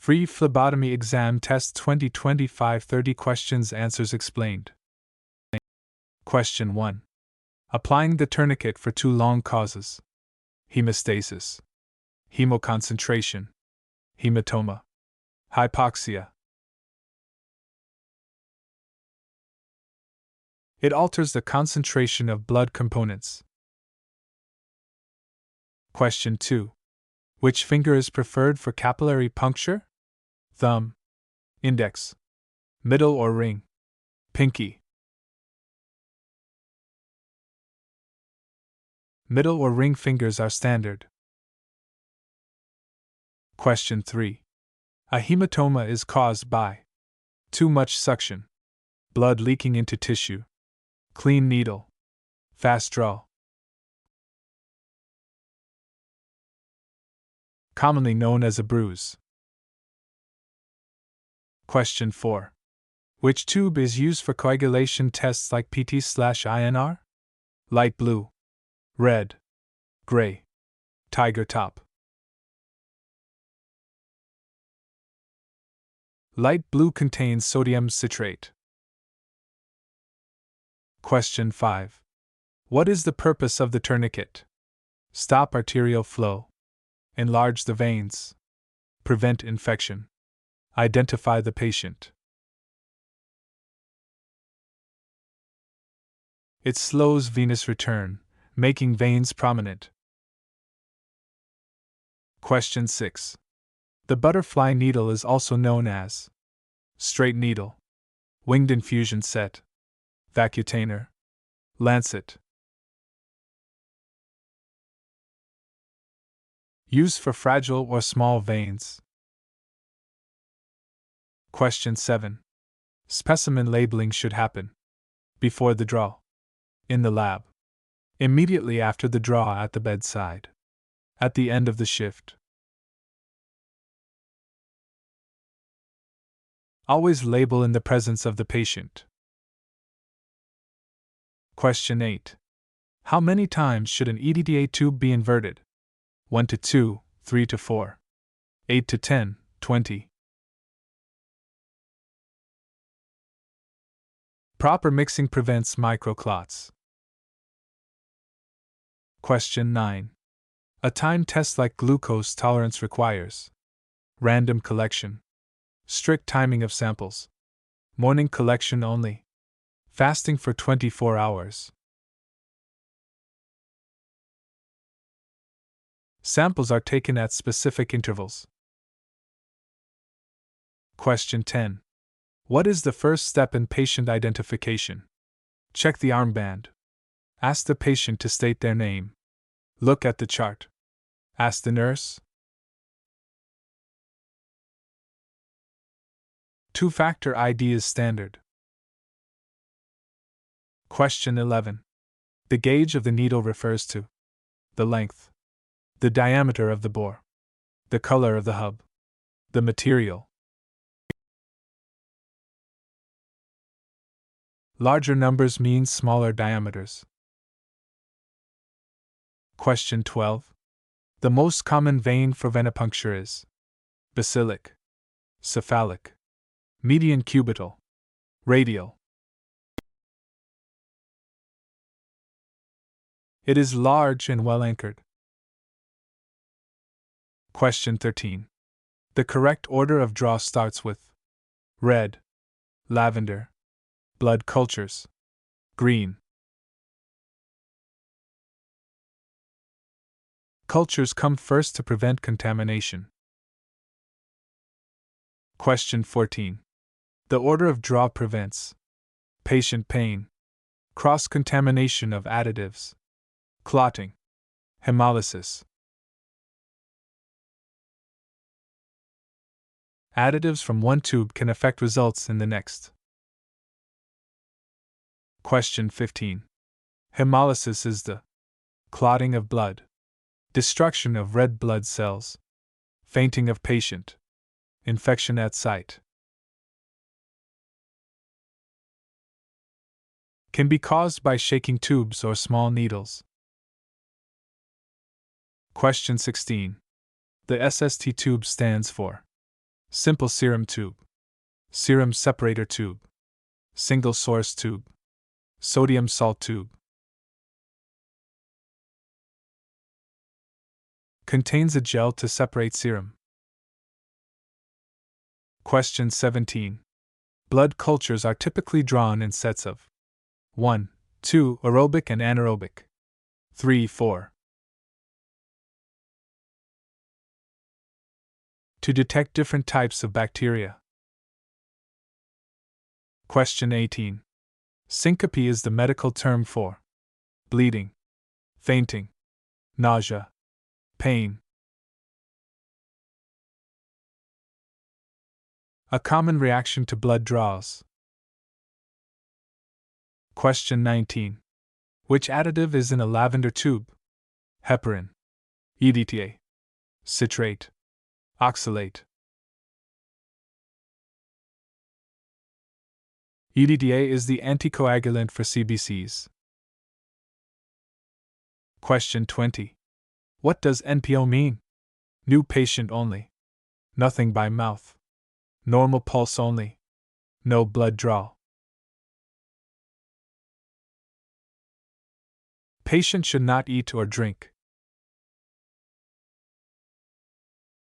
Free Phlebotomy Exam Test 2025 30 questions Answers explained. Question 1. Applying the tourniquet for too long causes hemostasis, hemoconcentration, hematoma, hypoxia. It alters the concentration of blood components. Question 2. Which finger is preferred for capillary puncture? Thumb, index, middle or ring, pinky. Middle or ring fingers are standard. Question 3. A hematoma is caused by too much suction, blood leaking into tissue, clean needle, fast draw. Commonly known as a bruise. Question 4. Which tube is used for coagulation tests like PT/INR? Light blue, red, gray, tiger top. Light blue contains sodium citrate. Question 5. What is the purpose of the tourniquet? Stop arterial flow, enlarge the veins, prevent infection, identify the patient. It slows venous return, making veins prominent. Question 6. The butterfly needle is also known as straight needle, winged infusion set, vacutainer, lancet. Used for fragile or small veins. Question 7. Specimen labeling should happen before the draw, in the lab, immediately after the draw at the bedside, at the end of the shift. Always label in the presence of the patient. Question 8. How many times should an EDTA tube be inverted? 1 to 2, 3 to 4, 8 to 10, 20. Proper mixing prevents microclots. Question 9. A time test like glucose tolerance requires random collection, strict timing of samples, morning collection only, fasting for 24 hours. Samples are taken at specific intervals. Question 10. What is the first step in patient identification? Check the armband. Ask the patient to state their name. Look at the chart. Ask the nurse. Two-factor ID is standard. Question 11. The gauge of the needle refers to the length, the diameter of the bore, the color of the hub, the material. Larger numbers mean smaller diameters. Question 12. The most common vein for venipuncture is basilic, cephalic, median cubital, radial. It is large and well anchored. Question 13. The correct order of draw starts with red, lavender, blood cultures, green. Cultures come first to prevent contamination. Question 14. The order of draw prevents patient pain, cross-contamination of additives, clotting, hemolysis. Additives from one tube can affect results in the next. Question 15. Hemolysis is the clotting of blood, destruction of red blood cells, fainting of patient, infection at site. Can be caused by shaking tubes or small needles. Question 16. The SST tube stands for Simple serum tube. Serum separator tube. Single source tube. Sodium salt tube. Contains a gel to separate serum. Question 17. Blood cultures are typically drawn in sets of 1, 2 aerobic and anaerobic, 3, 4. To detect different types of bacteria. Question 18. Syncope is the medical term for bleeding, fainting, nausea, pain. A common reaction to blood draws. Question 19. Which additive is in a lavender tube? Heparin, EDTA, citrate, oxalate. EDTA is the anticoagulant for CBCs. Question 20. What does NPO mean? New patient only. Nothing by mouth. Normal pulse only. No blood draw. Patient should not eat or drink.